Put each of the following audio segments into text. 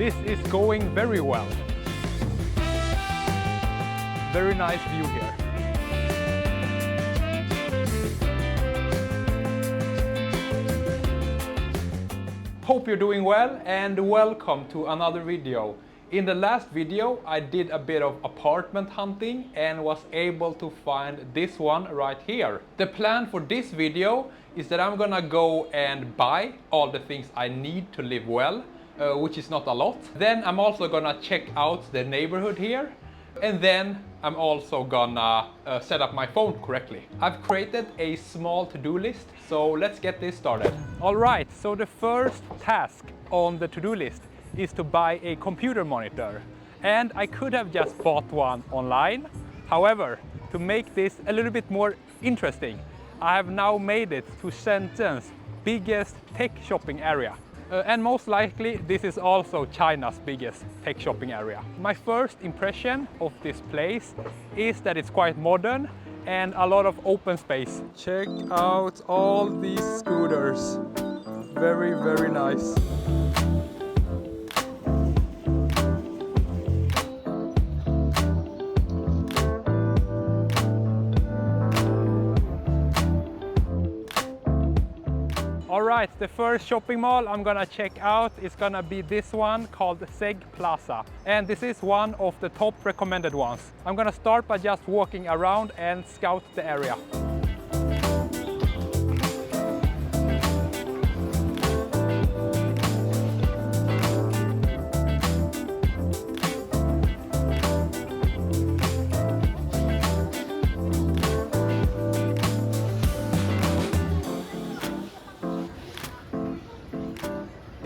This is going very well. Very nice view here. Hope you're doing well and welcome to another video. In the last video I did a bit of apartment hunting and was able to find this one right here. The plan for this video is that I'm gonna go and buy all the things I need to live well, which is not a lot. Then I'm also gonna check out the neighborhood here, and then I'm also gonna set up my phone correctly. I've created a small to-do list, so let's get this started. All right, so the first task on the to-do list is to buy a computer monitor. And I could have just bought one online. However, to make this a little bit more interesting, I have now made it to Shenzhen's biggest tech shopping area. And most likely this is also China's biggest tech shopping area. My first impression of this place is that it's quite modern and a lot of open space. Check out all these scooters. Very, very nice. Alright, the first shopping mall I'm gonna check out is gonna be this one called Zeg Plaza. And this is one of the top recommended ones. I'm gonna start by just walking around and scout the area.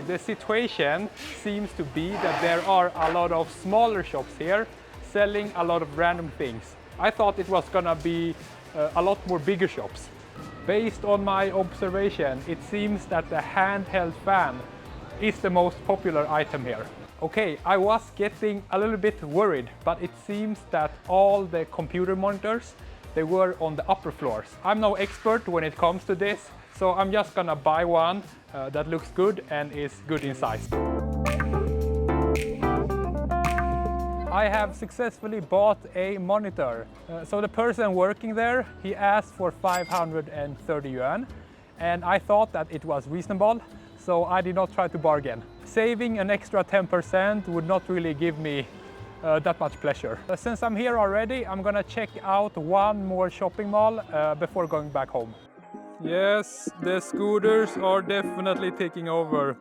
The situation seems to be that there are a lot of smaller shops here selling a lot of random things. I thought it was gonna be a lot more bigger shops. Based on my observation, it seems that the handheld fan is the most popular item here. Okay, I was getting a little bit worried, but it seems that all the computer monitors, they were on the upper floors. I'm no expert when it comes to this, so I'm just gonna buy one that looks good and is good in size. I have successfully bought a monitor. So the person working there, he asked for 530 yuan, and I thought that it was reasonable, so I did not try to bargain. Saving an extra 10% would not really give me that much pleasure. Since I'm here already, I'm gonna check out one more shopping mall before going back home. Yes, the scooters are definitely taking over.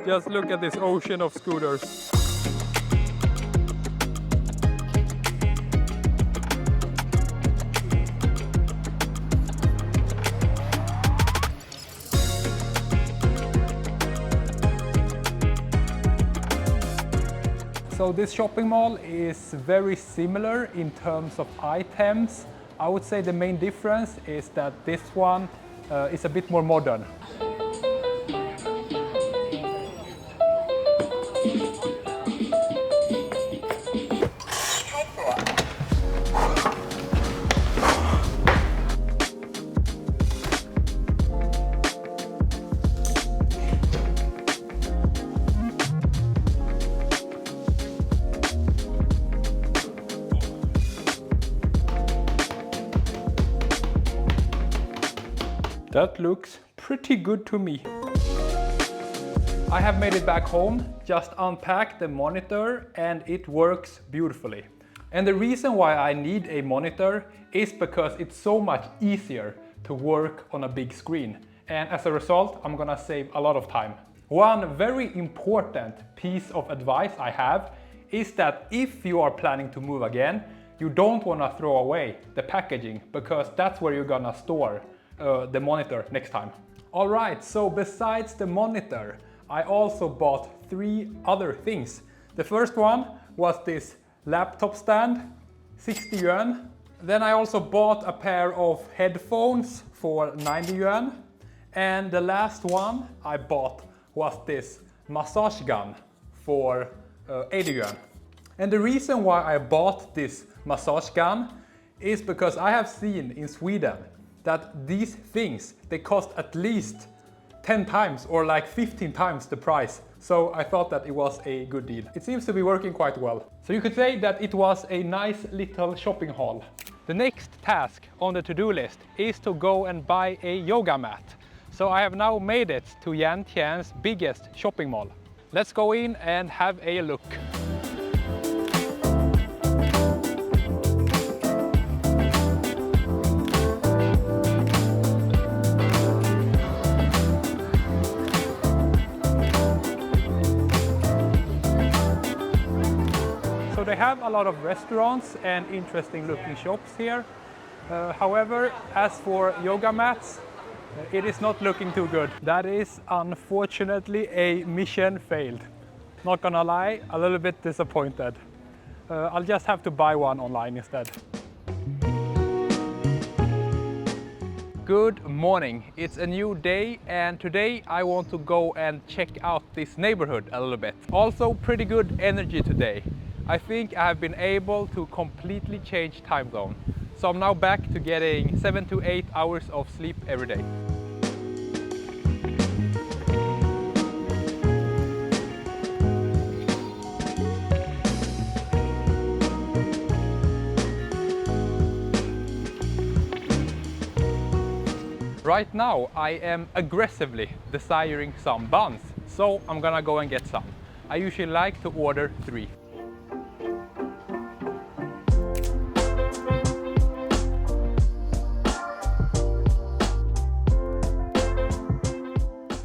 Just look at this ocean of scooters. So this shopping mall is very similar in terms of items. I would say the main difference is that this one is a bit more modern. That looks pretty good to me. I have made it back home, just unpacked the monitor, and it works beautifully. And the reason why I need a monitor is because it's so much easier to work on a big screen. And as a result, I'm gonna save a lot of time. One very important piece of advice I have is that if you are planning to move again, you don't wanna throw away the packaging, because that's where you're gonna store the monitor next time. All right, so besides the monitor, I also bought 3 other things. The first one was this laptop stand, 60 yuan. Then I also bought a pair of headphones for 90 yuan. And the last one I bought was this massage gun for 80 yuan. And the reason why I bought this massage gun is because I have seen in Sweden that these things, they cost at least 10 times or like 15 times the price. So I thought that it was a good deal. It seems to be working quite well. So you could say that it was a nice little shopping haul. The next task on the to-do list is to go and buy a yoga mat. So I have now made it to Yantian's biggest shopping mall. Let's go in and have a look. So they have a lot of restaurants and interesting looking shops here. However, as for yoga mats, it is not looking too good. That is unfortunately a mission failed. Not gonna lie, a little bit disappointed. I'll just have to buy one online instead. Good morning, it's a new day and today I want to go and check out this neighborhood a little bit. Also pretty good energy today. I think I have been able to completely change time zone. So I'm now back to getting 7 to 8 hours of sleep every day. Right now I am aggressively desiring some buns, so I'm gonna go and get some. I usually like to order 3.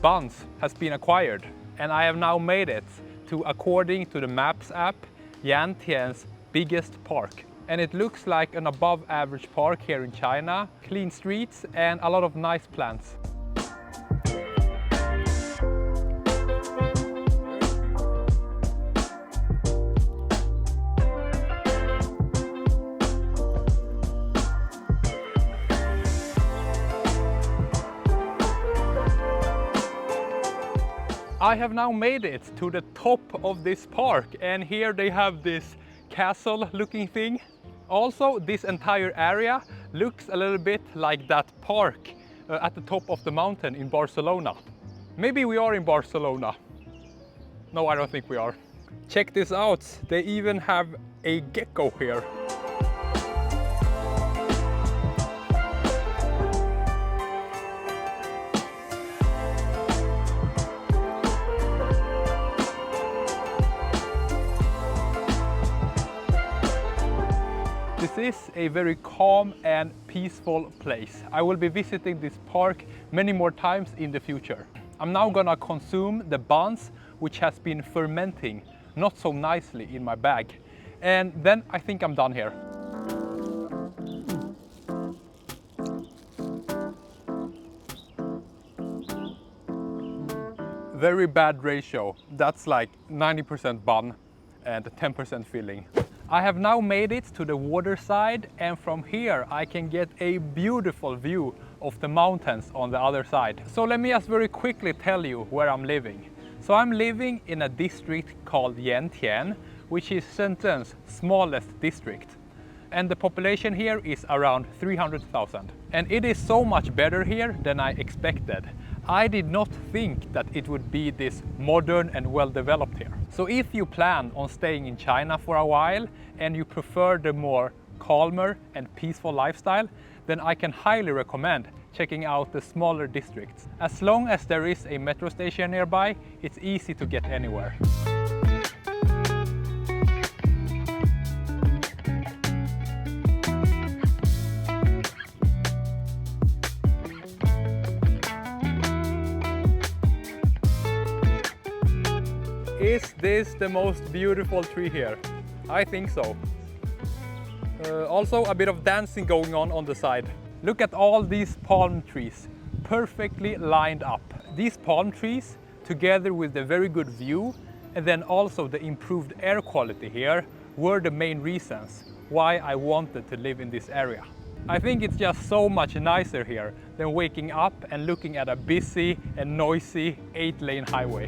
Buns has been acquired and I have now made it to, according to the Maps app, Yantian's biggest park. And it looks like an above average park here in China, clean streets and a lot of nice plants. I have now made it to the top of this park and here they have this castle looking thing. Also, this entire area looks a little bit like that park at the top of the mountain in Barcelona. Maybe we are in Barcelona. No, I don't think we are. Check this out, they even have a gecko here. This is a very calm and peaceful place. I will be visiting this park many more times in the future. I'm now gonna consume the buns which has been fermenting not so nicely in my bag. And then I think I'm done here. Very bad ratio. That's like 90% bun and 10% filling. I have now made it to the water side and from here I can get a beautiful view of the mountains on the other side. So let me just very quickly tell you where I'm living. So I'm living in a district called Yantian, which is Shenzhen's smallest district. And the population here is around 300,000. And it is so much better here than I expected. I did not think that it would be this modern and well developed here. So if you plan on staying in China for a while and you prefer the more calmer and peaceful lifestyle, then I can highly recommend checking out the smaller districts. As long as there is a metro station nearby, it's easy to get anywhere. Is this the most beautiful tree here? I think so. Also a bit of dancing going on the side. Look at all these palm trees, perfectly lined up. These palm trees, together with the very good view, and then also the improved air quality here, were the main reasons why I wanted to live in this area. I think it's just so much nicer here than waking up and looking at a busy and noisy 8-lane highway.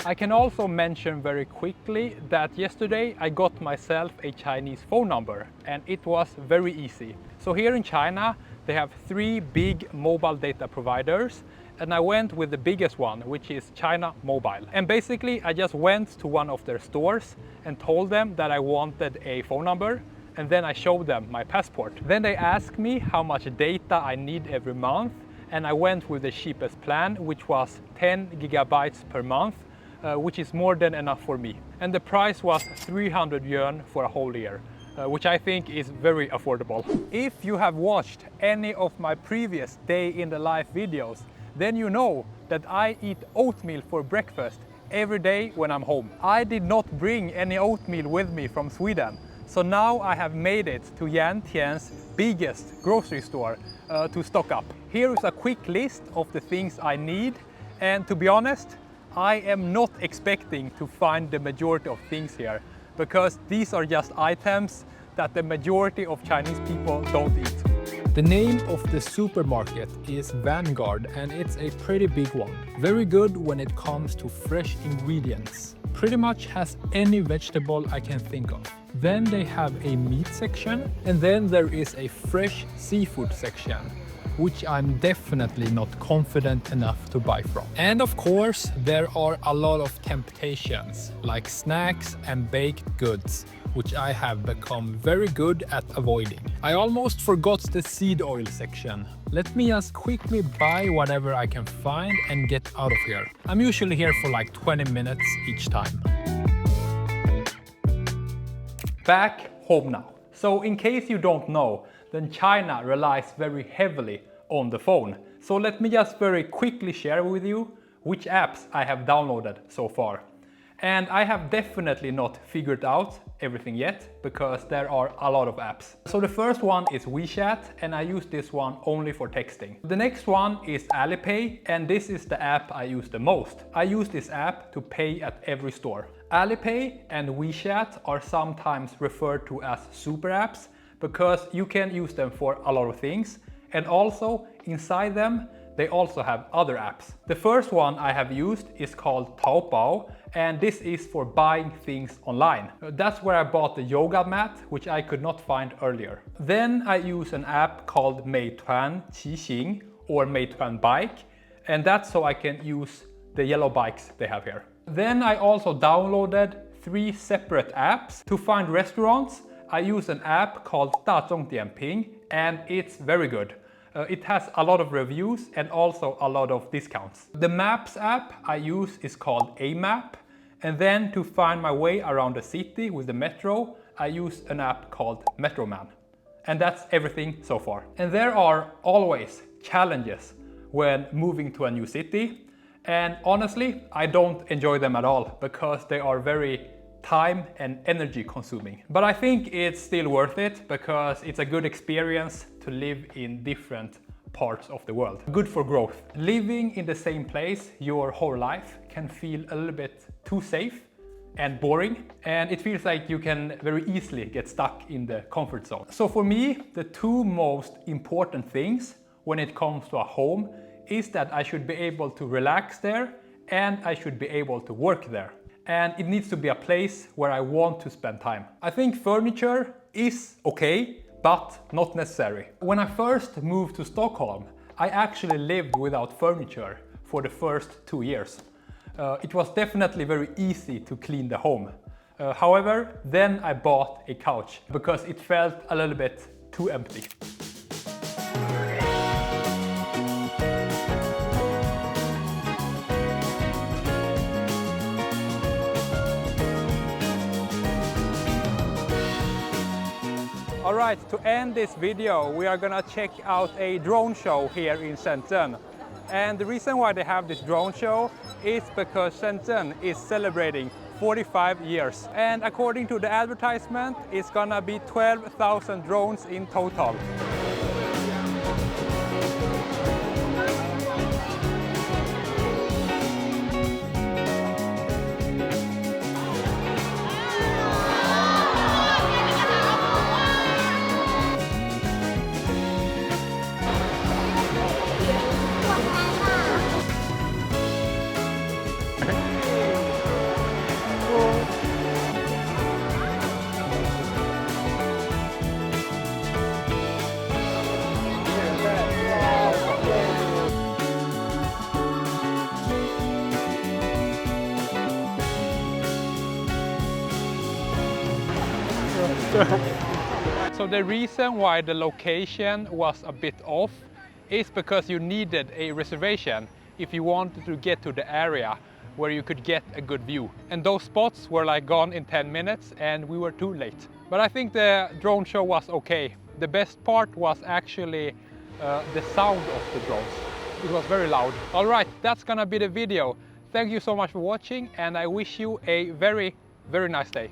I can also mention very quickly that yesterday I got myself a Chinese phone number and it was very easy. So here in China they have 3 big mobile data providers and I went with the biggest one, which is China Mobile. And basically I just went to one of their stores and told them that I wanted a phone number, and then I showed them my passport. Then they asked me how much data I need every month, and I went with the cheapest plan, which was 10 gigabytes per month, which is more than enough for me. And the price was 300 yuan for a whole year, which I think is very affordable. If you have watched any of my previous day in the life videos, then you know that I eat oatmeal for breakfast every day when I'm home. I did not bring any oatmeal with me from Sweden, so now I have made it to Yantian's biggest grocery store to stock up. Here is a quick list of the things I need, and to be honest, I am not expecting to find the majority of things here, because these are just items that the majority of Chinese people don't eat. The name of the supermarket is Vanguard and it's a pretty big one. Very good when it comes to fresh ingredients. Pretty much has any vegetable I can think of. Then they have a meat section and then there is a fresh seafood section, which I'm definitely not confident enough to buy from. And of course, there are a lot of temptations, like snacks and baked goods, which I have become very good at avoiding. I almost forgot the seed oil section. Let me just quickly buy whatever I can find and get out of here. I'm usually here for like 20 minutes each time. Back home now. So in case you don't know, then China relies very heavily on the phone. So let me just very quickly share with you which apps I have downloaded so far. And I have definitely not figured out everything yet, because there are a lot of apps. So the first one is WeChat, and I use this one only for texting. The next one is Alipay, and this is the app I use the most. I use this app to pay at every store. Alipay and WeChat are sometimes referred to as super apps because you can use them for a lot of things, and also inside them they also have other apps. The first one I have used is called Taobao, and this is for buying things online. That's where I bought the yoga mat, which I could not find earlier. Then I use an app called Meituan Qixing or Meituan Bike, and that's so I can use the yellow bikes they have here. Then I also downloaded 3 separate apps. To find restaurants, I use an app called Dazhong Dianping, and it's very good. It has a lot of reviews and also a lot of discounts. The Maps app I use is called Amap, and then to find my way around the city with the metro, I use an app called Metroman. And that's everything so far. And there are always challenges when moving to a new city, and honestly, I don't enjoy them at all because they are very time and energy consuming. But I think it's still worth it because it's a good experience to live in different parts of the world. Good for growth. Living in the same place your whole life can feel a little bit too safe and boring, and it feels like you can very easily get stuck in the comfort zone. So for me, the 2 most important things when it comes to a home is that I should be able to relax there and I should be able to work there. And it needs to be a place where I want to spend time. I think furniture is okay, but not necessary. When I first moved to Stockholm, I actually lived without furniture for the first 2 years. It was definitely very easy to clean the home. However, then I bought a couch because it felt a little bit too empty. Alright, to end this video, we are gonna check out a drone show here in Shenzhen. And the reason why they have this drone show is because Shenzhen is celebrating 45 years. And according to the advertisement, it's gonna be 12,000 drones in total. So the reason why the location was a bit off is because you needed a reservation if you wanted to get to the area where you could get a good view. And those spots were like gone in 10 minutes and we were too late. But I think the drone show was okay. The best part was actually the sound of the drones. It was very loud. All right, that's gonna be the video. Thank you so much for watching and I wish you a very, very nice day.